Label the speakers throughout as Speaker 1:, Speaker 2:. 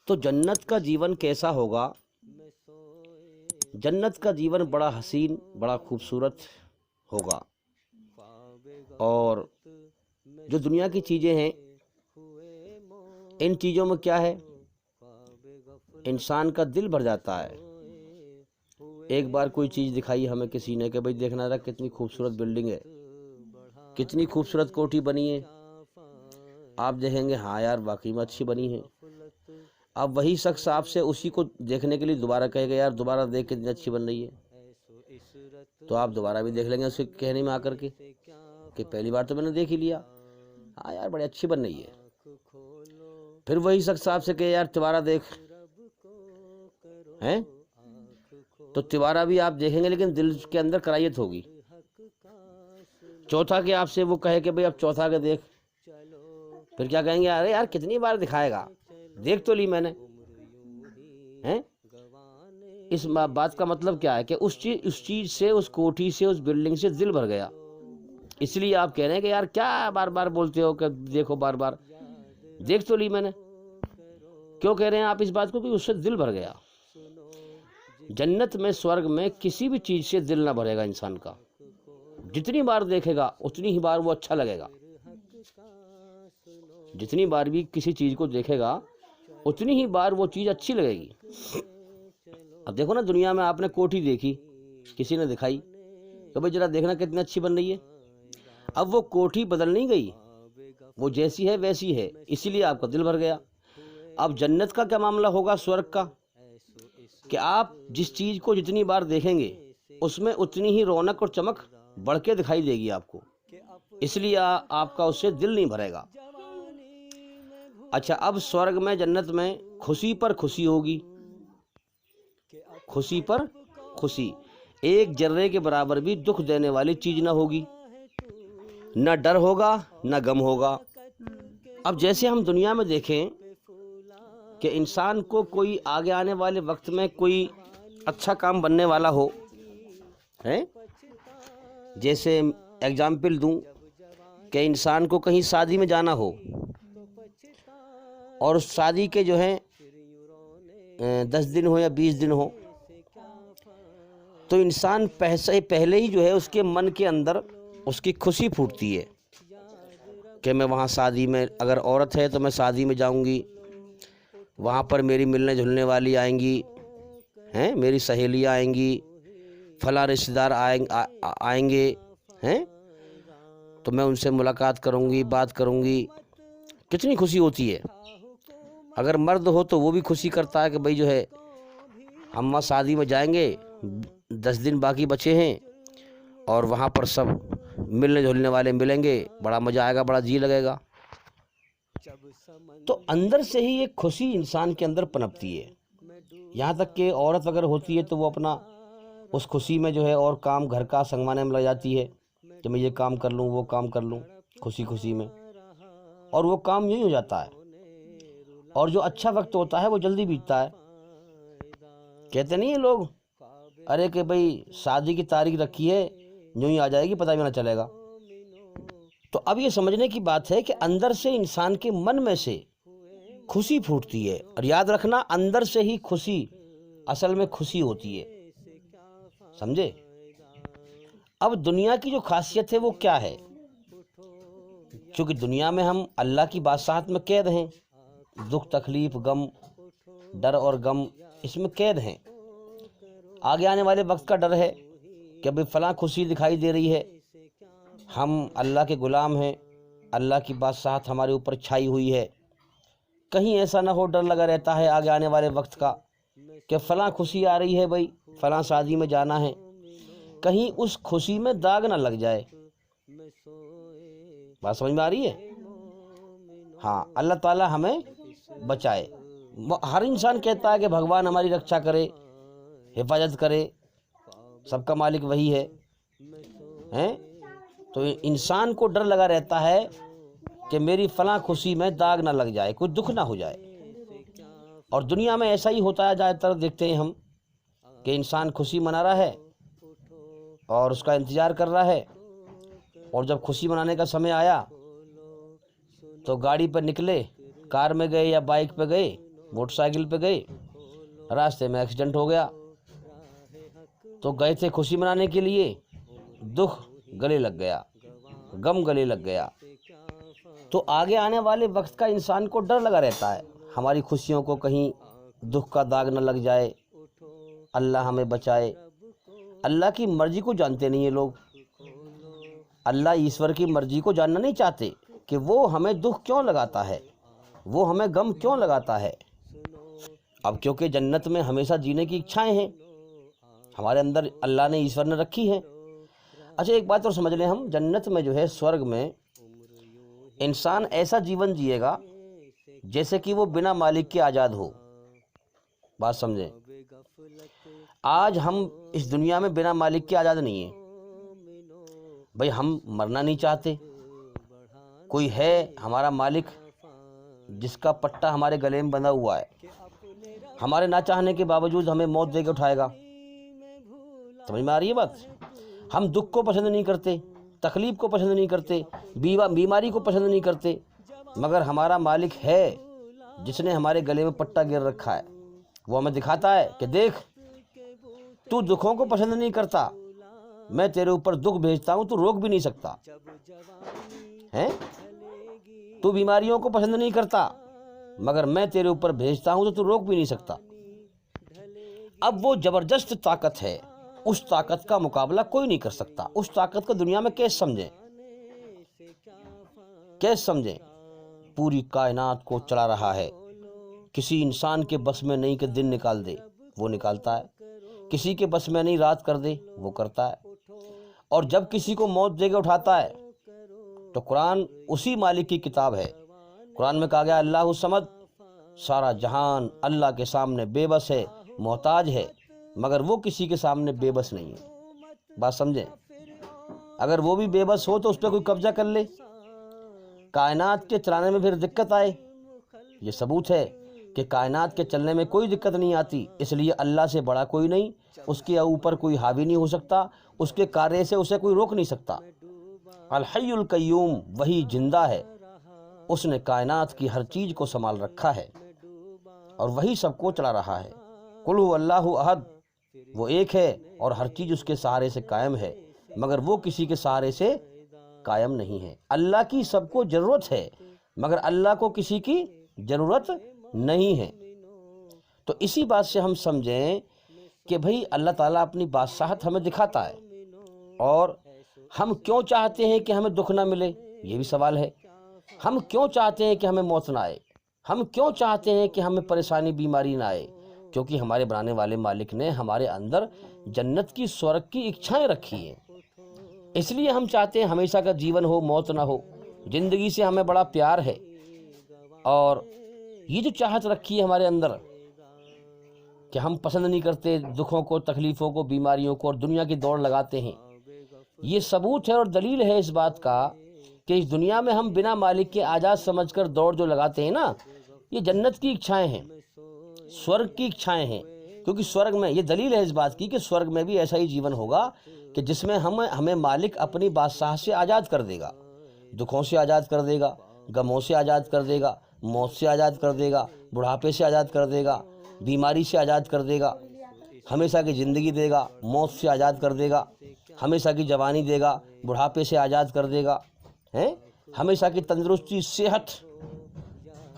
Speaker 1: تو جنت کا جیون کیسا ہوگا؟ جنت کا جیون بڑا حسین، بڑا خوبصورت ہوگا، اور جو دنیا کی چیزیں ہیں ان چیزوں میں کیا ہے، انسان کا دل بھر جاتا ہے۔ ایک بار کوئی چیز دکھائی ہمیں کسی نے کہ بھئی دیکھنا رہا کتنی خوبصورت بلڈنگ ہے، کتنی خوبصورت کوٹھی بنی ہے، آپ دیکھیں گے ہاں یار واقعی میں اچھی بنی ہے۔ اب وہی شخص آپ سے اسی کو دیکھنے کے لیے دوبارہ کہے گا یار دوبارہ دیکھ کتنی اچھی بن رہی ہے، تو آپ دوبارہ بھی دیکھ لیں گے اس کے کہنے میں آ کر کے کہ پہلی بار تو میں نے دیکھ ہی لیا، ہاں یار بڑی اچھی بن رہی ہے۔ پھر وہی شخص آپ سے کہے یار دوبارہ دیکھ، ہیں تو دوبارہ بھی آپ دیکھیں گے لیکن دل کے اندر کراہیت ہوگی۔ چوتھا کہ آپ سے وہ کہے کہ بھئی اب چوتھا کے دیکھ، پھر کیا کہیں گے ارے یار کتنی بار دکھائے گا، دیکھ تو لی میں نے، ہیں۔ اس بات کا مطلب کیا ہے کہ اس چیز سے، اس کوٹھی سے، اس بلڈنگ سے دل بھر گیا، اس لیے آپ کہہ رہے ہیں کہ یار کیا بار بار بولتے ہو کہ دیکھو، بار بار دیکھ تو لی میں نے۔ کیوں کہہ رہے ہیں آپ اس بات کو؟ کہ اس سے دل بھر گیا۔ جنت میں، سورگ میں کسی بھی چیز سے دل نہ بھرے گا انسان کا، جتنی بار دیکھے گا اتنی ہی بار وہ اچھا لگے گا، جتنی بار بھی کسی چیز کو دیکھے گا اتنی ہی بار وہ چیز اچھی لگے گی۔ اب دیکھو نا دنیا میں آپ نے کوٹھی دیکھی، کسی نے دکھائی کہ بھئی ذرا دیکھنا کتنی اچھی بن رہی ہے، اب وہ کوٹھی بدل نہیں گئی، وہ جیسی ہے ویسی ہے، اسی لیے آپ کا دل بھر گیا۔ اب جنت کا کیا معاملہ ہوگا، سورگ کا؟ کہ آپ جس چیز کو جتنی بار دیکھیں گے اس میں اتنی ہی رونق اور چمک بڑھ کے دکھائی دے گی آپ کو، اس لیے آپ کا اس سے دل نہیں بھرے گا۔ اچھا، اب سورگ میں، جنت میں خوشی پر خوشی ہوگی، خوشی پر خوشی، ایک ذرے کے برابر بھی دکھ دینے والی چیز نہ ہوگی، نہ ڈر ہوگا نہ غم ہوگا۔ اب جیسے ہم دنیا میں دیکھیں کہ انسان کو کوئی آگے آنے والے وقت میں کوئی اچھا کام بننے والا ہو، ہیں، جیسے ایگزامپل دوں کہ انسان کو کہیں شادی میں جانا ہو اور اس شادی کے جو ہیں 10 دن ہو یا 20 دن ہو، تو انسان پہلے ہی جو ہے اس کے من کے اندر اس کی خوشی پھوٹتی ہے کہ میں وہاں شادی میں، اگر عورت ہے تو میں شادی میں جاؤں گی، وہاں پر میری ملنے جلنے والی آئیں گی، ہیں، میری سہیلیاں آئیں گی، فلاں رشتہ دار آئیں گے، ہیں، تو میں ان سے ملاقات کروں گی، بات کروں گی، کتنی خوشی ہوتی ہے۔ اگر مرد ہو تو وہ بھی خوشی کرتا ہے کہ بھئی جو ہے ہم وہاں شادی میں جائیں گے، 10 دن باقی بچے ہیں اور وہاں پر سب ملنے جلنے والے ملیں گے، بڑا مزہ آئے گا، بڑا جی لگے گا۔ تو اندر سے ہی ایک خوشی انسان کے اندر پنپتی ہے، یہاں تک کہ عورت اگر ہوتی ہے تو وہ اپنا اس خوشی میں جو ہے اور کام گھر کا سنگوانے میں لگ جاتی ہے کہ میں یہ کام کر لوں، وہ کام کر لوں، خوشی خوشی میں، اور وہ کام یوں ہی ہو جاتا ہے۔ اور جو اچھا وقت ہوتا ہے وہ جلدی بیتتا ہے۔ کہتے نہیں ہیں لوگ ارے کہ بھئی شادی کی تاریخ رکھی ہے، یوں ہی آ جائے گی، پتہ بھی نہ چلے گا۔ تو اب یہ سمجھنے کی بات ہے کہ اندر سے انسان کے من میں سے خوشی پھوٹتی ہے، اور یاد رکھنا اندر سے ہی خوشی اصل میں خوشی ہوتی ہے، سمجھے؟ اب دنیا کی جو خاصیت ہے وہ کیا ہے؟ چونکہ دنیا میں ہم اللہ کی بادشاہت میں قید ہیں، دکھ تکلیف غم ڈر اور غم اس میں قید ہیں۔ آگے آنے والے وقت کا ڈر ہے کہ ابھی فلاں خوشی دکھائی دے رہی ہے، ہم اللہ کے غلام ہیں، اللہ کی بادشاہت ہمارے اوپر چھائی ہوئی ہے، کہیں ایسا نہ ہو، ڈر لگا رہتا ہے آگے آنے والے وقت کا کہ فلاں خوشی آ رہی ہے، بھائی فلاں شادی میں جانا ہے، کہیں اس خوشی میں داغ نہ لگ جائے۔ بات سمجھ میں آ رہی ہے؟ ہاں، اللہ تعالی ہمیں بچائے۔ ہر انسان کہتا ہے کہ بھگوان ہماری رکشا کرے، حفاظت کرے، سب کا مالک وہی ہے، ہیں؟ تو انسان کو ڈر لگا رہتا ہے کہ میری فلاں خوشی میں داغ نہ لگ جائے، کوئی دکھ نہ ہو جائے۔ اور دنیا میں ایسا ہی ہوتا ہے، زیادہ تر دیکھتے ہیں ہم کہ انسان خوشی منا رہا ہے اور اس کا انتظار کر رہا ہے، اور جب خوشی منانے کا سمے آیا تو گاڑی پر نکلے، کار میں گئے یا بائک پہ گئے، موٹر سائیکل پہ گئے، راستے میں ایکسیڈنٹ ہو گیا، تو گئے تھے خوشی منانے کے لیے، دکھ گلے لگ گیا، غم گلے لگ گیا۔ تو آگے آنے والے وقت کا انسان کو ڈر لگا رہتا ہے، ہماری خوشیوں کو کہیں دکھ کا داغ نہ لگ جائے، اللہ ہمیں بچائے۔ اللہ کی مرضی کو جانتے نہیں یہ لوگ، اللہ ایشور کی مرضی کو جاننا نہیں چاہتے کہ وہ ہمیں دکھ کیوں لگاتا ہے، وہ ہمیں غم کیوں لگاتا ہے۔ اب کیونکہ جنت میں ہمیشہ جینے کی اچھائیں ہیں ہمارے اندر، اللہ نے ایشور نے رکھی ہیں۔ اچھا ایک بات اور سمجھ لیں ہم، جنت میں جو ہے، سورگ میں انسان ایسا جیون جیے گا جیسے کہ وہ بنا مالک کے آزاد ہو۔ بات سمجھیں، آج ہم اس دنیا میں بنا مالک کے آزاد نہیں ہیں۔ بھئی ہم مرنا نہیں چاہتے، کوئی ہے ہمارا مالک جس کا پٹا ہمارے گلے میں بندھا ہوا ہے، ہمارے نہ چاہنے کے باوجود ہمیں موت دے کے اٹھائے گا۔ سمجھ میں آ رہی ہے بات؟ ہم دکھ کو پسند نہیں کرتے، تکلیف کو پسند نہیں کرتے، بیماری کو پسند نہیں کرتے، مگر ہمارا مالک ہے جس نے ہمارے گلے میں پٹا گر رکھا ہے، وہ ہمیں دکھاتا ہے کہ دیکھ تو دکھوں کو پسند نہیں کرتا، میں تیرے اوپر دکھ بھیجتا ہوں، تو روک بھی نہیں سکتا ہیں، تو بیماریوں کو پسند نہیں کرتا مگر میں تیرے اوپر بھیجتا ہوں تو روک بھی نہیں سکتا۔ اب وہ زبردست طاقت ہے، اس طاقت کا مقابلہ کوئی نہیں کر سکتا۔ اس طاقت کو دنیا میں کیسے سمجھیں، کیسے سمجھیں؟ پوری کائنات کو چلا رہا ہے، کسی انسان کے بس میں نہیں کہ دن نکال دے، وہ نکالتا ہے، کسی کے بس میں نہیں رات کر دے، وہ کرتا ہے، اور جب کسی کو موت دے کے اٹھاتا ہے تو قرآن اسی مالک کی کتاب ہے۔ قرآن میں کہا گیا اللہ الصمد، سارا جہان اللہ کے سامنے بے بس ہے، محتاج ہے، مگر وہ کسی کے سامنے بے بس نہیں ہے۔ بات سمجھیں، اگر وہ بھی بے بس ہو تو اس پہ کوئی قبضہ کر لے، کائنات کے چلانے میں پھر دقت آئے، یہ ثبوت ہے کہ کائنات کے چلنے میں کوئی دقت نہیں آتی، اس لیے اللہ سے بڑا کوئی نہیں، اس کے اوپر کوئی حاوی نہیں ہو سکتا، اس کے کارے سے اسے کوئی روک نہیں سکتا۔ الحی القیوم، وہی زندہ ہے، اس نے کائنات کی ہر چیز کو سنبھال رکھا ہے اور وہی سب کو چلا رہا ہے۔ قل هو اللہ احد، وہ ایک ہے اور ہر چیز اس کے سہارے سے قائم ہے، مگر وہ کسی کے سہارے سے قائم نہیں ہے۔ اللہ کی سب کو ضرورت ہے مگر اللہ کو کسی کی ضرورت نہیں ہے۔ تو اسی بات سے ہم سمجھیں کہ بھئی اللہ تعالیٰ اپنی بادشاہت ہمیں دکھاتا ہے، اور ہم کیوں چاہتے ہیں کہ ہمیں دکھ نہ ملے، یہ بھی سوال ہے۔ ہم کیوں چاہتے ہیں کہ ہمیں موت نہ آئے، ہم کیوں چاہتے ہیں کہ ہمیں پریشانی بیماری نہ آئے؟ کیونکہ ہمارے بنانے والے مالک نے ہمارے اندر جنت کی، سورگ کی اچھائیں رکھی ہیں، اس لیے ہم چاہتے ہیں ہمیشہ کا جیون ہو، موت نہ ہو۔ زندگی سے ہمیں بڑا پیار ہے، اور یہ جو چاہت رکھی ہے ہمارے اندر کہ ہم پسند نہیں کرتے دکھوں کو، تکلیفوں کو، بیماریوں کو، اور دنیا کی دوڑ لگاتے ہیں، یہ ثبوت ہے اور دلیل ہے اس بات کا کہ اس دنیا میں ہم بنا مالک کے آزاد سمجھ کر دوڑ جو لگاتے ہیں نا، یہ جنت کی اچھائیں ہیں، سورگ کی اچھائیں ہیں۔ کیونکہ سورگ میں یہ دلیل ہے اس بات کی کہ سورگ میں بھی ایسا ہی جیون ہوگا کہ جس میں ہمیں مالک اپنی بادشاہ سے آزاد کر دے گا، دکھوں سے آزاد کر دے گا، غموں سے آزاد کر دے گا، موت سے آزاد کر دے گا، بڑھاپے سے آزاد کر دے گا، بیماری سے آزاد کر دے گا، ہمیشہ کی زندگی دے گا، موت سے آزاد کر دے گا، ہمیشہ کی جوانی دے گا، بڑھاپے سے آزاد کر دے گا، ہمیشہ کی تندرستی، صحت،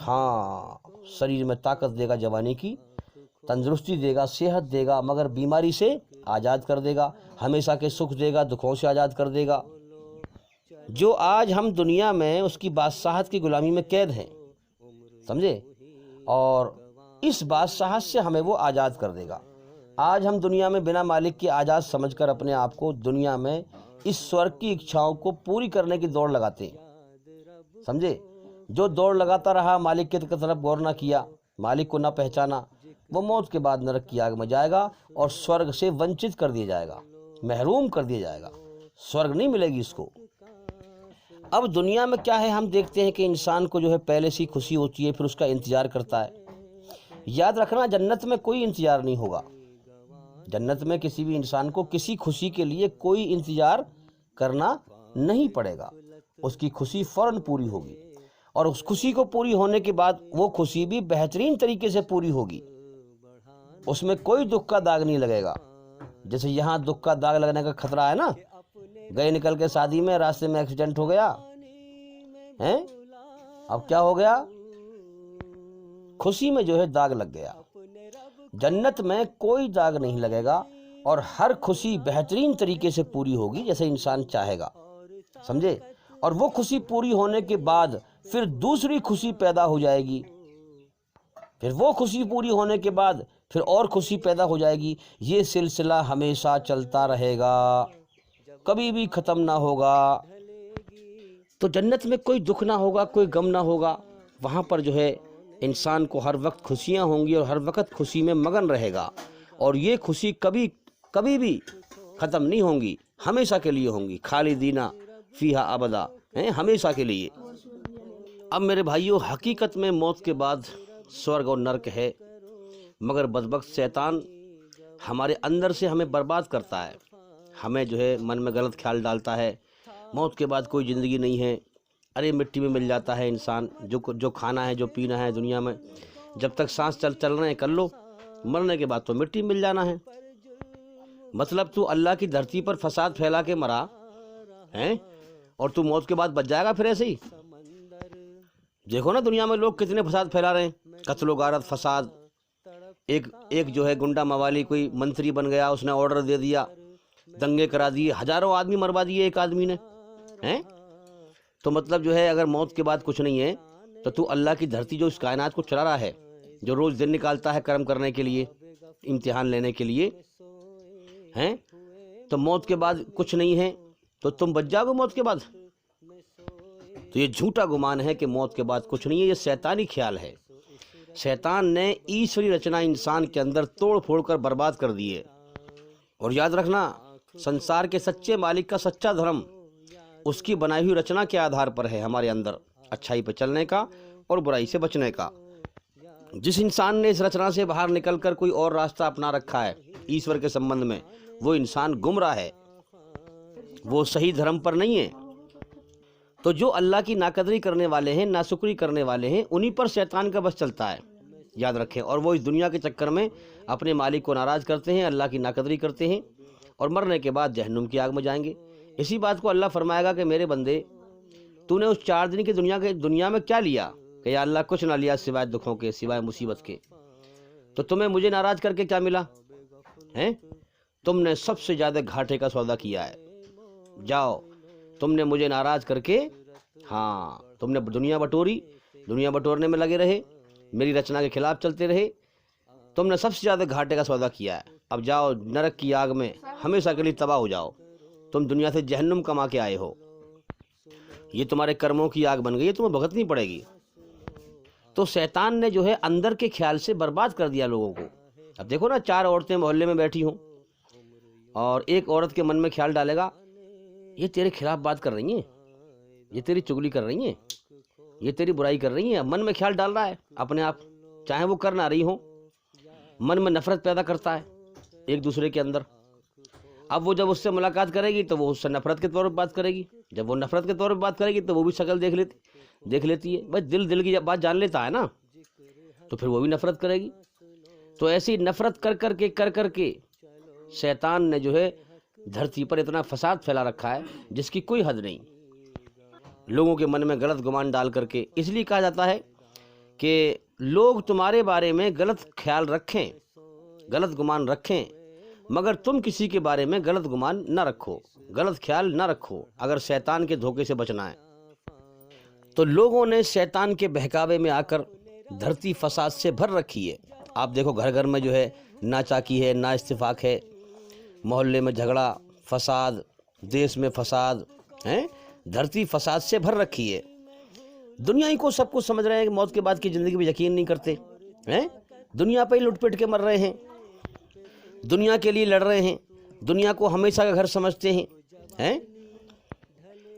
Speaker 1: ہاں شریر میں طاقت دے گا، جوانی کی تندرستی دے گا، صحت دے گا، مگر بیماری سے آزاد کر دے گا، ہمیشہ کے سکھ دے گا، دکھوں سے آزاد کر دے گا۔ جو آج ہم دنیا میں اس کی بادشاہت کی غلامی میں قید ہیں، سمجھے، اور اس بادشاہت سے ہمیں وہ آزاد کر دے گا۔ آج ہم دنیا میں بنا مالک کے آزاد سمجھ کر اپنے آپ کو دنیا میں اس سورگ کی اچھاؤں کو پوری کرنے کی دوڑ لگاتے ہیں، سمجھے۔ جو دوڑ لگاتا رہا، مالک کی طرف غور نہ کیا، مالک کو نہ پہچانا، وہ موت کے بعد نرک کی آگ میں جائے گا اور سورگ سے ونچت کر دیا جائے گا، محروم کر دیا جائے گا، سورگ نہیں ملے گی اس کو۔ اب دنیا میں کیا ہے، ہم دیکھتے ہیں کہ انسان کو جو ہے پہلے سے خوشی ہوتی ہے، پھر اس کا انتظار کرتا ہے۔ یاد رکھنا، جنت میں کوئی انتظار نہیں ہوگا، جنت میں کسی بھی انسان کو کسی خوشی کے لیے کوئی انتظار کرنا نہیں پڑے گا، اس کی خوشی فوراً پوری ہوگی۔ اور اس خوشی کو پوری ہونے کے بعد وہ خوشی بھی بہترین طریقے سے پوری ہوگی، اس میں کوئی دکھ کا داغ نہیں لگے گا۔ جیسے یہاں دکھ کا داغ لگنے کا خطرہ ہے نا، گئے نکل کے شادی میں، راستے میں ایکسیڈنٹ ہو گیا ہیں، اب کیا ہو گیا؟ خوشی میں جو ہے داغ لگ گیا۔ جنت میں کوئی داغ نہیں لگے گا اور ہر خوشی بہترین طریقے سے پوری ہوگی جیسے انسان چاہے گا، سمجھے؟ اور وہ خوشی پوری ہونے کے بعد پھر دوسری خوشی پیدا ہو جائے گی، پھر وہ خوشی پوری ہونے کے بعد پھر اور خوشی پیدا ہو جائے گی۔ یہ سلسلہ ہمیشہ چلتا رہے گا، کبھی بھی ختم نہ ہوگا۔ تو جنت میں کوئی دکھ نہ ہوگا، کوئی غم نہ ہوگا، وہاں پر جو ہے انسان کو ہر وقت خوشیاں ہوں گی اور ہر وقت خوشی میں مگن رہے گا، اور یہ خوشی کبھی بھی ختم نہیں ہوں گی، ہمیشہ کے لیے ہوں گی، خالدین فیہا ابدا، ہمیشہ کے لیے۔ اب میرے بھائیو، حقیقت میں موت کے بعد سورگ اور نرک ہے، مگر بدبخت شیطان ہمارے اندر سے ہمیں برباد کرتا ہے، ہمیں جو ہے من میں غلط خیال ڈالتا ہے، موت کے بعد کوئی زندگی نہیں ہے، ارے مٹی میں مل جاتا ہے انسان، جو کھانا ہے جو پینا ہے دنیا میں، جب تک سانس چل رہے ہیں کر لو، مرنے کے بعد تو مٹی مل جانا ہے۔ مطلب تو اللہ کی دھرتی پر فساد پھیلا کے مرا ہیں اور تو موت کے بعد بچ جائے گا پھر ایسے ہی؟ دیکھو نا دنیا میں لوگ کتنے فساد پھیلا رہے ہیں، قتل و غارت، فساد۔ ایک جو ہے گنڈا موالی کوئی منتری بن گیا، اس نے آرڈر دے دیا، دنگے کرا دیے، ہزاروں آدمی مروا دیے ایک آدمی نے، ہیں؟ تو مطلب جو ہے اگر موت کے بعد کچھ نہیں ہے تو اللہ کی دھرتی جو اس کائنات کو چلا رہا ہے، جو روز دن نکالتا ہے کرم کرنے کے لیے، امتحان لینے کے لیے، ہیں؟ تو موت کے بعد کچھ نہیں ہے تو تم بچ جاؤ گے موت کے بعد؟ تو یہ جھوٹا گمان ہے کہ موت کے بعد کچھ نہیں ہے، یہ شیطانی خیال ہے۔ شیطان نے ایشوری رچنا انسان کے اندر توڑ پھوڑ کر برباد کر دی ہے۔ اور یاد رکھنا، سنسار کے سچے مالک کا سچا دھرم اس کی بنائی ہوئی رچنا کے آدھار پر ہے، ہمارے اندر اچھائی پہ چلنے کا اور برائی سے بچنے کا۔ جس انسان نے اس رچنا سے باہر نکل کر کوئی اور راستہ اپنا رکھا ہے ایشور کے سمبندھ میں، وہ انسان گمراہ ہے، وہ صحیح دھرم پر نہیں ہے۔ تو جو اللہ کی ناقدری کرنے والے ہیں، ناشکری کرنے والے ہیں، انہی پر شیطان کا بس چلتا ہے، یاد رکھیں۔ اور وہ اس دنیا کے چکر میں اپنے مالک کو ناراض کرتے ہیں، اللہ کی ناقدری کرتے ہیں، اور مرنے کے بعد جہنم کی آگ میں جائیں گے۔ اسی بات کو اللہ فرمائے گا کہ میرے بندے، تو نے اس 4 دن کی دنیا میں کیا لیا؟ کہ یا اللہ کچھ نہ لیا سوائے دکھوں کے، سوائے مصیبت کے، تو تمہیں مجھے ناراض کر کے کیا ملا ہیں؟ تم نے سب سے زیادہ گھاٹے کا سودا کیا ہے، جاؤ تم نے مجھے ناراض کر کے، ہاں تم نے دنیا بٹوری، دنیا بٹورنے میں لگے رہے، میری رچنا کے خلاف چلتے رہے، تم نے سب سے زیادہ گھاٹے کا سودا کیا ہے، اب جاؤ نرک کی آگ میں ہمیشہ کے لیے تباہ ہو جاؤ، تم دنیا سے جہنم کما کے آئے ہو، یہ تمہارے کرموں کی آگ بن گئی ہے، تمہیں بھگتنی پڑے گی۔ تو شیطان نے جو ہے اندر کے خیال سے برباد کر دیا لوگوں کو۔ اب دیکھو نا، 4 عورتیں محلے میں بیٹھی ہوں اور ایک عورت کے من میں خیال ڈالے گا، یہ تیرے خلاف بات کر رہی ہیں، یہ تیری چگلی کر رہی ہیں، یہ تیری برائی کر رہی ہیں، من میں خیال ڈال رہا ہے اپنے آپ، چاہے وہ کر نہ رہی ہوں، من میں نفرت پیدا کرتا ہے ایک دوسرے کے اندر۔ اب وہ جب اس سے ملاقات کرے گی تو وہ اس سے نفرت کے طور پر بات کرے گی، جب وہ نفرت کے طور پر بات کرے گی تو وہ بھی شکل دیکھ لیتی ہے، بھائی دل کی بات جان لیتا ہے نا، تو پھر وہ بھی نفرت کرے گی۔ تو ایسی نفرت کر کے شیطان نے جو ہے دھرتی پر اتنا فساد پھیلا رکھا ہے جس کی کوئی حد نہیں، لوگوں کے من میں غلط گمان ڈال کر کے۔ اس لیے کہا جاتا ہے کہ لوگ تمہارے بارے میں غلط خیال رکھیں، غلط گمان رکھیں، مگر تم کسی کے بارے میں غلط گمان نہ رکھو، غلط خیال نہ رکھو، اگر شیطان کے دھوکے سے بچنا ہے۔ تو لوگوں نے شیطان کے بہکاوے میں آ کر دھرتی فساد سے بھر رکھی ہے۔ آپ دیکھو گھر گھر میں جو ہے ناچاکی ہے، نا اتفاق ہے، محلے میں جھگڑا، فساد، دیش میں فساد، دھرتی فساد سے بھر رکھی ہے۔ دنیا ہی کو سب کچھ سمجھ رہے ہیں کہ موت کے بعد کی زندگی پہ یقین نہیں کرتے ہیں، دنیا پہ ہی لٹ پٹ کے مر رہے ہیں، دنیا کے لیے لڑ رہے ہیں، دنیا کو ہمیشہ کا گھر سمجھتے ہیں،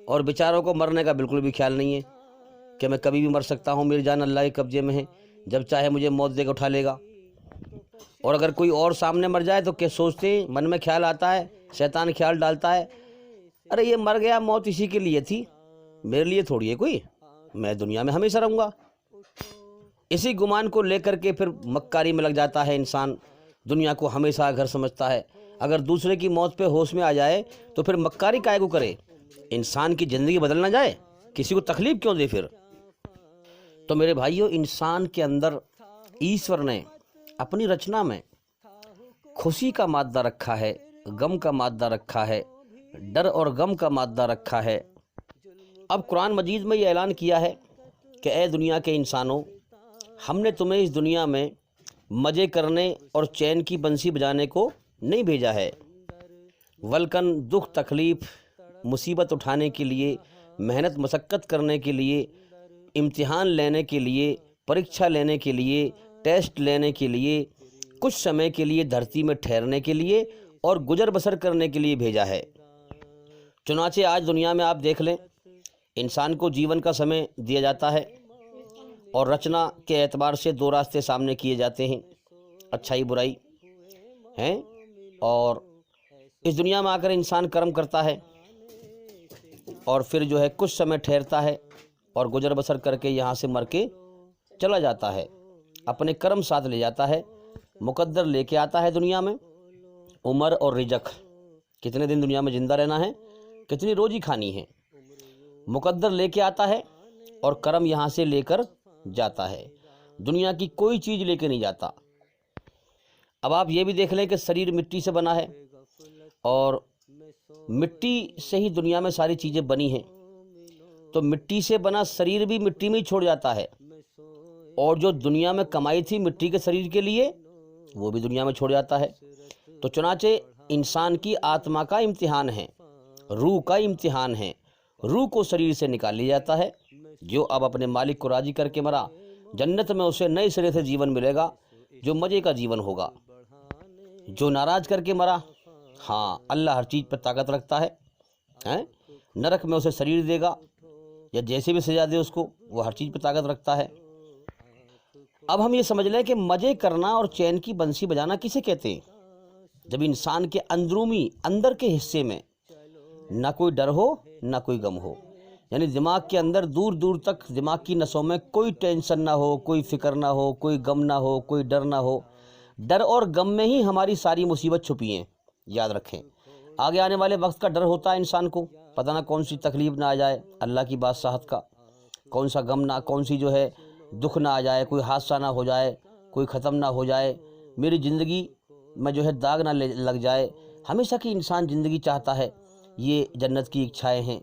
Speaker 1: اور بیچاروں کو مرنے کا بالکل بھی خیال نہیں ہے کہ میں کبھی بھی مر سکتا ہوں، میری جان اللہ کے قبضے میں ہے، جب چاہے مجھے موت دے کے اٹھا لے گا۔ اور اگر کوئی اور سامنے مر جائے تو کیا سوچتے ہیں، من میں خیال آتا ہے، شیطان خیال ڈالتا ہے، ارے یہ مر گیا، موت اسی کے لیے تھی، میرے لیے تھوڑی ہے کوئی، میں دنیا میں ہمیشہ رہوں گا۔ اسی گمان کو لے کر کے پھر مکاری میں لگ جاتا ہے انسان، دنیا کو ہمیشہ گھر سمجھتا ہے۔ اگر دوسرے کی موت پہ ہوش میں آ جائے تو پھر مکاری کائے کو کرے؟ انسان کی زندگی بدل نہ جائے، کسی کو تکلیف کیوں دے پھر؟ تو میرے بھائیو، انسان کے اندر ایشور نے اپنی رچنا میں خوشی کا مادہ رکھا ہے، غم کا مادہ رکھا ہے، ڈر اور غم کا مادہ رکھا ہے۔ اب قرآن مجید میں یہ اعلان کیا ہے کہ اے دنیا کے انسانوں، ہم نے تمہیں اس دنیا میں مزے کرنے اور چین کی بنسی بجانے کو نہیں بھیجا ہے، بلکہ دکھ تکلیف مصیبت اٹھانے کے لیے، محنت مشقت کرنے کے لیے، امتحان لینے کے لیے، پریکشا لینے کے لیے، ٹیسٹ لینے کے لیے، کچھ سمے کے لیے دھرتی میں ٹھہرنے کے لیے اور گزر بسر کرنے کے لیے بھیجا ہے۔ چنانچہ آج دنیا میں آپ دیکھ لیں، انسان کو جیون کا سمے دیا جاتا ہے اور رچنا کے اعتبار سے دو راستے سامنے کیے جاتے ہیں، اچھائی برائی ہیں۔ اور اس دنیا میں آ کر انسان کرم کرتا ہے اور پھر جو ہے کچھ سمے ٹھہرتا ہے اور گزر بسر کر کے یہاں سے مر کے چلا جاتا ہے، اپنے کرم ساتھ لے جاتا ہے، مقدر لے کے آتا ہے دنیا میں، عمر اور رزق، کتنے دن دنیا میں زندہ رہنا ہے، کتنی روزی کھانی ہے، مقدر لے کے آتا ہے اور کرم یہاں سے لے کر جاتا ہے، دنیا کی کوئی چیز لے کے نہیں جاتا۔ اب آپ یہ بھی دیکھ لیں کہ شریر مٹی سے بنا ہے اور مٹی سے ہی دنیا میں ساری چیزیں بنی ہیں، تو مٹی سے بنا شریر بھی مٹی میں ہی چھوڑ جاتا ہے، اور جو دنیا میں کمائی تھی مٹی کے شریر کے لیے وہ بھی دنیا میں چھوڑ جاتا ہے۔ تو چنانچہ انسان کی آتما کا امتحان ہے، روح کا امتحان ہے، روح کو شریر سے نکال لیا جاتا ہے۔ جو اب اپنے مالک کو راضی کر کے مرا، جنت میں اسے نئے سرے سے جیون ملے گا جو مزے کا جیون ہوگا۔ جو ناراض کر کے مرا، ہاں اللہ ہر چیز پہ طاقت رکھتا ہے، نرک میں اسے شریر دے گا یا جیسے بھی سزا دے اس کو، وہ ہر چیز پہ طاقت رکھتا ہے۔ اب ہم یہ سمجھ لیں کہ مزے کرنا اور چین کی بنسی بجانا کسے کہتے ہیں؟ جب انسان کے اندرونی اندر کے حصے میں نہ کوئی ڈر ہو نہ کوئی غم ہو، یعنی دماغ کے اندر دور دور تک دماغ کی نسوں میں کوئی ٹینشن نہ ہو، کوئی فکر نہ ہو، کوئی غم نہ ہو، کوئی ڈر نہ ہو۔ ڈر اور غم میں ہی ہماری ساری مصیبت چھپی ہیں، یاد رکھیں۔ آگے آنے والے وقت کا ڈر ہوتا ہے انسان کو، پتہ نہ کون سی تکلیف نہ آ جائے اللہ کی بادشاہت کا، کون سا غم نہ، کون سی جو ہے دکھ نہ آ جائے، کوئی حادثہ نہ ہو جائے، کوئی ختم نہ ہو جائے، میری زندگی میں جو ہے داغ نہ لگ جائے۔ ہمیشہ کی انسان زندگی چاہتا ہے، یہ جنت کی اچھائیں ہیں،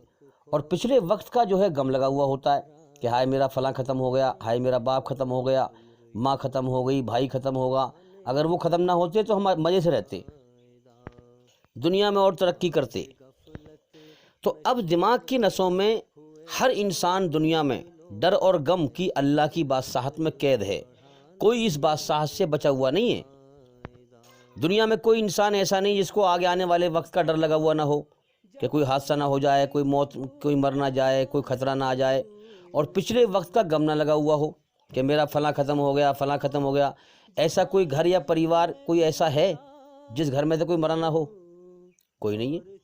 Speaker 1: اور پچھلے وقت کا جو ہے غم لگا ہوا ہوتا ہے کہ ہائے میرا فلاں ختم ہو گیا، ہائے میرا باپ ختم ہو گیا، ماں ختم ہو گئی، بھائی ختم ہوگا۔ اگر وہ ختم نہ ہوتے تو ہم مزے سے رہتے، دنیا میں اور ترقی کرتے۔ تو اب دماغ کی نسوں میں ہر انسان دنیا میں ڈر اور غم کی اللہ کی بادشاہت میں قید ہے، کوئی اس بادشاہت سے بچا ہوا نہیں ہے۔ دنیا میں کوئی انسان ایسا نہیں جس کو آگے آنے والے وقت کا ڈر لگا ہوا نہ ہو کہ کوئی حادثہ نہ ہو جائے، کوئی موت، کوئی مر نہ جائے، کوئی خطرہ نہ آ جائے، اور پچھلے وقت کا غم نہ لگا ہوا ہو کہ میرا فلاں ختم ہو گیا، فلاں ختم ہو گیا۔ ایسا کوئی گھر یا پریوار کوئی ایسا ہے جس گھر میں سے کوئی مرا نہ ہو؟ کوئی نہیں ہے۔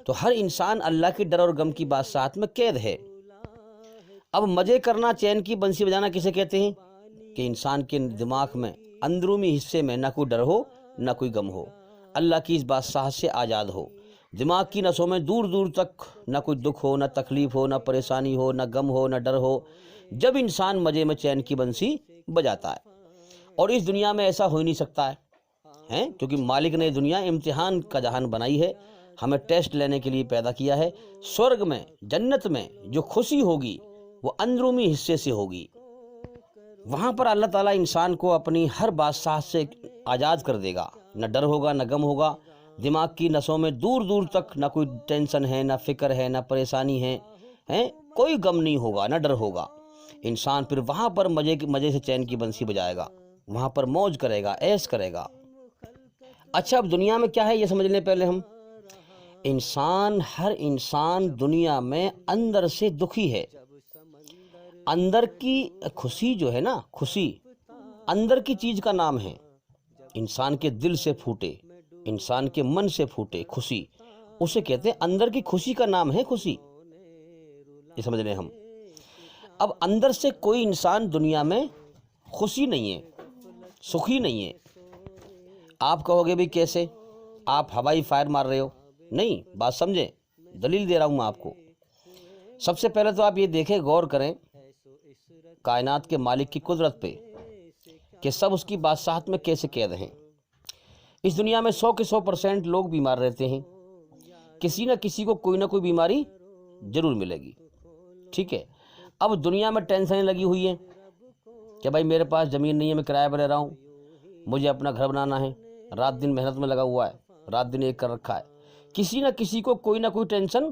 Speaker 1: تو ہر انسان اللہ کی ڈر اور غم کی بادشاہت میں قید ہے۔ اب مزے کرنا، چین کی بنسی بجانا کسے کہتے ہیں؟ کہ انسان کے دماغ میں اندرونی حصے میں نہ کوئی ڈر ہو نہ کوئی غم ہو، اللہ کی اس بادشاہت سے آزاد ہو، دماغ کی نسوں میں دور دور تک نہ کوئی دکھ ہو، نہ تکلیف ہو، نہ پریشانی ہو، نہ غم ہو، نہ ڈر ہو، جب انسان مزے میں چین کی بنسی بجاتا ہے۔ اور اس دنیا میں ایسا ہو ہی نہیں سکتا ہے، کیونکہ مالک نے دنیا امتحان کا جہان بنائی ہے، ہمیں ٹیسٹ لینے کے لیے پیدا کیا ہے۔ سورگ میں، جنت میں جو خوشی ہوگی وہ اندرونی حصے سے ہوگی، وہاں پر اللہ تعالیٰ انسان کو اپنی ہر بادشاہت سے آزاد کر دے گا، نہ ڈر ہوگا نہ غم ہوگا، دماغ کی نسوں میں دور دور تک نہ کوئی ٹینشن ہے، نہ فکر ہے، نہ پریشانی ہے، کوئی غم نہیں ہوگا، نہ ڈر ہوگا۔ انسان پھر وہاں پر مزے سے چین کی بنسی بجائے گا، وہاں پر موج کرے گا، عیش کرے گا۔ اچھا، اب دنیا میں کیا ہے یہ سمجھ لیں پہلے ہم۔ ہر انسان دنیا میں اندر سے دکھی ہے۔ اندر کی خوشی جو ہے نا، خوشی اندر کی چیز کا نام ہے۔ انسان کے دل سے پھوٹے، انسان کے من سے پھوٹے خوشی، اسے کہتے ہیں اندر کی خوشی کا نام ہے خوشی، یہ سمجھ لیں ہم۔ اب اندر سے کوئی انسان دنیا میں خوشی نہیں ہے، سخی نہیں ہے۔ آپ کہو گے بھی کیسے، آپ ہوائی فائر مار رہے ہو؟ نہیں، بات سمجھیں، دلیل دے رہا ہوں میں آپ کو۔ سب سے پہلے تو آپ یہ دیکھیں، غور کریں کائنات کے مالک کی قدرت پہ کہ سب اس کی بادشاہت میں کیسے قید ہیں۔ اس دنیا میں 100 کے 100% لوگ بیمار رہتے ہیں، کسی نہ کسی کو کوئی نہ کوئی بیماری ضرور ملے گی، ٹھیک ہے۔ اب دنیا میں ٹینشنیں لگی ہوئی ہیں کہ بھائی میرے پاس زمین نہیں ہے، میں کرایہ پر رہ رہا ہوں، مجھے اپنا گھر بنانا ہے، رات دن محنت میں لگا ہوا ہے، رات دن ایک کر رکھا ہے۔ کسی نہ کسی کو کوئی نہ کوئی ٹینشن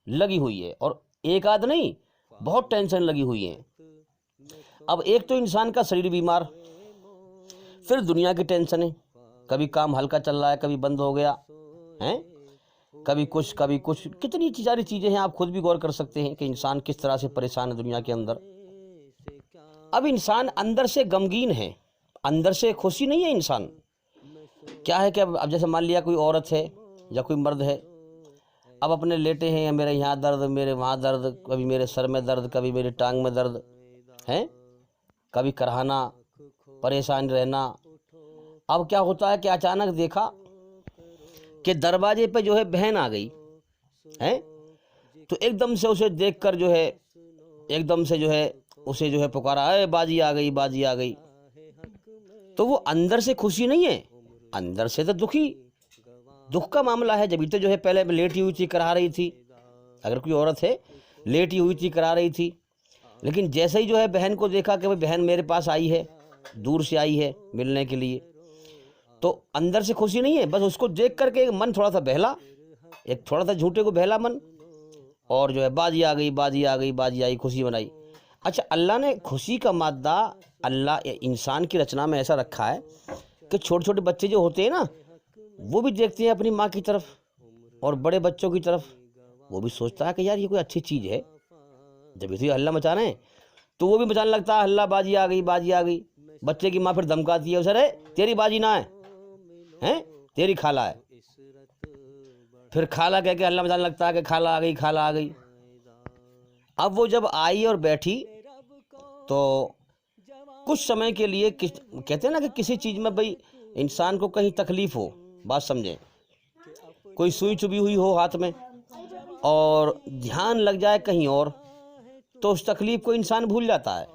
Speaker 1: لگی ہوئی ہے، اور ایک آدھ نہیں، بہت ٹینشن لگی ہوئی ہیں۔ اب ایک تو انسان کا شریر بیمار، پھر دنیا کی ٹینشنیں، کبھی کام ہلکا چل رہا ہے، کبھی بند ہو گیا ہیں، کبھی کچھ، کتنی ساری چیزیں ہیں۔ آپ خود بھی غور کر سکتے ہیں کہ انسان کس طرح سے پریشان ہے دنیا کے اندر۔ اب انسان اندر سے غمگین ہے، اندر سے خوشی نہیں ہے انسان۔ کیا ہے کہ اب جیسے مان لیا کوئی عورت ہے یا کوئی مرد ہے، اب اپنے لیٹے ہیں، میرے یہاں درد، میرے وہاں درد، کبھی میرے سر میں درد، کبھی میری ٹانگ میں درد ہے، کبھی کرہانا، پریشان رہنا۔ اب کیا ہوتا ہے کہ اچانک دیکھا کہ دروازے پہ جو ہے بہن آ گئی ہے، تو ایک دم سے اسے دیکھ کر جو ہے ایک دم سے جو ہے اسے جو ہے پکارا، اے باجی آ گئی، باجی آ گئی۔ تو وہ اندر سے خوشی نہیں ہے، اندر سے تو دکھ کا معاملہ ہے۔ جبھی تو جو ہے پہلے لیٹی ہوئی تھی، کرا رہی تھی، اگر کوئی عورت ہے لیٹی ہوئی تھی، کرا رہی تھی، لیکن جیسے ہی جو ہے بہن کو دیکھا کہ وہ بہن میرے پاس آئی ہے، دور سے آئی ہے ملنے کے لیے، تو اندر سے خوشی نہیں ہے، بس اس کو دیکھ کر کے من تھوڑا سا بہلا، ایک تھوڑا سا جھوٹے کو بہلا من، اور جو ہے باجی آ گئی، باجی آ گئی، باجی آئی، خوشی منائی۔ اچھا، اللہ نے خوشی کا مادہ اللہ انسان کی رچنا میں ایسا رکھا ہے کہ چھوٹے چھوٹے بچے جو ہوتے ہیں نا، وہ بھی دیکھتے ہیں اپنی ماں کی طرف، اور بڑے بچوں کی طرف، وہ بھی سوچتا ہے کہ یار یہ کوئی اچھی چیز ہے، جب اسے ہلہ مچا رہے ہیں تو وہ بھی مچانے لگتا ہے، ہلہ، باجی آ گئی، باجی آ گئی۔ بچے کی ماں پھر دھمکاتی ہے اسے، تیری باجی نہ ہے، تیری خالہ ہے، پھر خالہ کہہ کے ہلہ مچانے لگتا ہے کہ خالہ آ گئی، خالہ آ گئی۔ اب وہ جب آئی اور بیٹھی تو کچھ سمے کے لیے کہتے ہیں نا کہ کسی چیز میں بھئی انسان کو کہیں تکلیف ہو، بات سمجھیں، کوئی سوئی چبھی ہوئی ہو ہاتھ میں اور دھیان لگ جائے کہیں اور، تو اس تکلیف کو انسان بھول جاتا ہے۔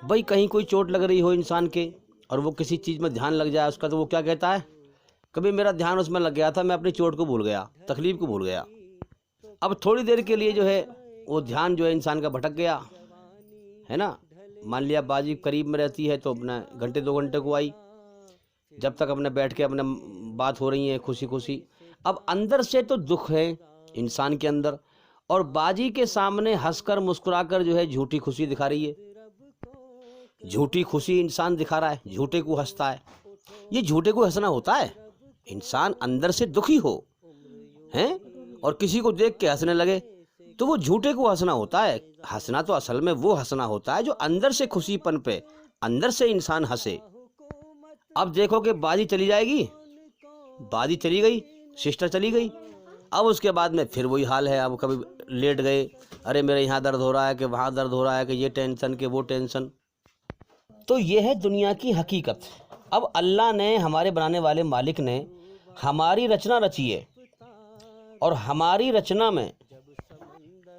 Speaker 1: بھئی کہیں کوئی چوٹ لگ رہی ہو انسان کے اور وہ کسی چیز میں دھیان لگ جائے اس کا، تو وہ کیا کہتا ہے، کبھی میرا دھیان اس میں لگ گیا تھا، میں اپنی چوٹ کو بھول گیا، تکلیف کو بھول گیا۔ اب تھوڑی دیر کے لیے جو ہے وہ دھیان جو ہے انسان کا بھٹک گیا ہے نا۔ مان لیا باجی قریب میں رہتی ہے تو اپنا گھنٹے 2 گھنٹے کو آئی، جب تک اپنے بیٹھ کے اپنے بات ہو رہی ہیں خوشی خوشی۔ اب اندر سے تو دکھ ہے انسان کے اندر، اور باجی کے سامنے ہنس کر مسکرا کر جو ہے جھوٹی خوشی دکھا رہی ہے، جھوٹی خوشی انسان دکھا رہا ہے، جھوٹے کو ہنستا ہے۔ یہ جھوٹے کو ہنسنا ہوتا ہے، انسان اندر سے دکھی ہو ہیں اور کسی کو دیکھ کے ہنسنے لگے تو وہ جھوٹے کو ہنسنا ہوتا ہے۔ ہنسنا تو اصل میں وہ ہنسنا ہوتا ہے جو اندر سے خوشی پن پہ، اندر سے انسان ہنسے۔ اب دیکھو کہ باجی چلی جائے گی، باجی چلی گئی، سسٹر چلی گئی، اب اس کے بعد میں پھر وہی حال ہے۔ اب کبھی لیٹ گئے، ارے میرے یہاں درد ہو رہا ہے، کہ وہاں درد ہو رہا ہے، کہ یہ ٹینشن، کہ وہ ٹینشن۔ تو یہ ہے دنیا کی حقیقت۔ اب اللہ نے، ہمارے بنانے والے مالک نے ہماری رچنا رچی ہے، اور ہماری رچنا میں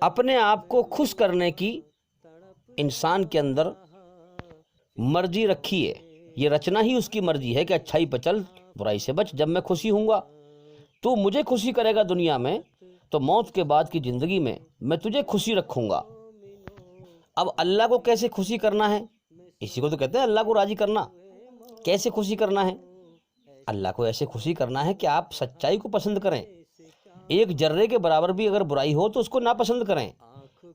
Speaker 1: اپنے آپ کو خوش کرنے کی انسان کے اندر مرضی رکھی ہے۔ یہ رچنا ہی اس کی مرضی ہے کہ اچھائی پہ چل، برائی سے بچ۔ جب میں خوشی ہوں گا تو مجھے خوشی کرے گا دنیا میں، تو موت کے بعد کی زندگی میں تجھے خوشی رکھوں گا۔ اب اللہ کو کیسے خوشی کرنا ہے، اسی کو تو کہتے ہیں اللہ کو راضی کرنا۔ کیسے خوشی کرنا ہے؟ اللہ کو ایسے خوشی کرنا ہے کہ آپ سچائی کو پسند کریں، ایک ذرے کے برابر بھی اگر برائی ہو تو اس کو ناپسند کریں،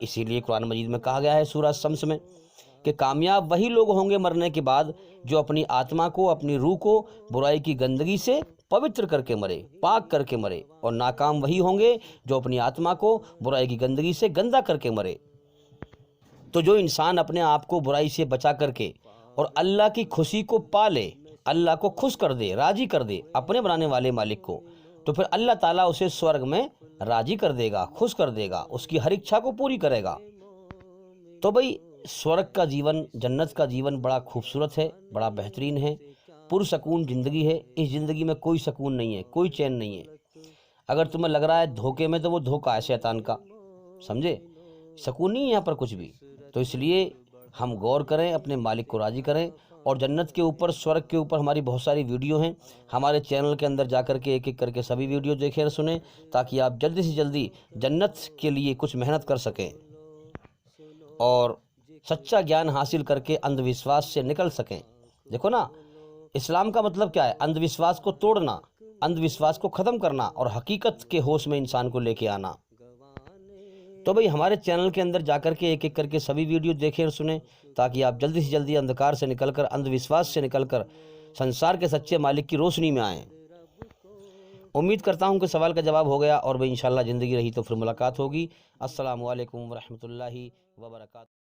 Speaker 1: اسی لیے قرآن مجید میں کہا گیا ہے سورہ الشمس میں کہ کامیاب وہی لوگ ہوں گے مرنے کے بعد جو اپنی آتما کو، اپنی روح کو برائی کی گندگی سے پوتر کر کے مرے، پاک کر کے مرے، اور ناکام وہی ہوں گے جو اپنی آتما کو برائی کی گندگی سے گندا کر کے مرے۔ تو جو انسان اپنے آپ کو برائی سے بچا کر کے اور اللہ کی خوشی کو پا لے، اللہ کو خوش کر دے، راضی کر دے، اپنے بنانے والے مالک کو تو پھر اللہ تعالیٰ اسے سورگ میں راضی کر دے گا، خوش کر دے گا، اس کی ہر اچھا کو پوری کرے گا۔ تو بھئی سورگ کا جیون، جنت کا جیون بڑا خوبصورت ہے، بڑا بہترین ہے، پرسکون زندگی ہے۔ اس زندگی میں کوئی سکون نہیں ہے، کوئی چین نہیں ہے۔ اگر تمہیں لگ رہا ہے دھوکے میں، تو وہ دھوکہ ہے شیطان کا، سمجھے؟ سکون نہیں ہے یہاں پر کچھ بھی۔ تو اس لیے ہم غور کریں، اپنے مالک کو راضی کریں، اور جنت کے اوپر، سورگ کے اوپر ہماری بہت ساری ویڈیو ہیں، ہمارے چینل کے اندر جا کر کے ایک ایک کر کے سبھی ویڈیو دیکھیں اور سنیں، تاکہ آپ جلدی سے جلدی جنت کے لیے کچھ محنت کر سکیں اور سچا گیان حاصل کر کے اندھ وشواس سے نکل سکیں۔ دیکھو نا، اسلام کا مطلب کیا ہے؟ اندھ وشواس کو توڑنا، اندھ وشواس کو ختم کرنا اور حقیقت کے ہوش میں انسان کو لے کے آنا۔ تو بھئی ہمارے چینل کے اندر جا کر کے ایک ایک کر کے سبھی ویڈیو دیکھیں اور سنیں، تاکہ آپ جلدی سے جلدی اندھکار سے نکل کر، اندھ وشواس سے نکل کر سنسار کے سچے مالک کی روشنی میں آئیں۔ امید کرتا ہوں کہ سوال کا جواب ہو گیا، اور بھئی انشاءاللہ زندگی رہی تو پھر ملاقات ہوگی۔ السلام علیکم ورحمۃ اللہ وبرکاتہ۔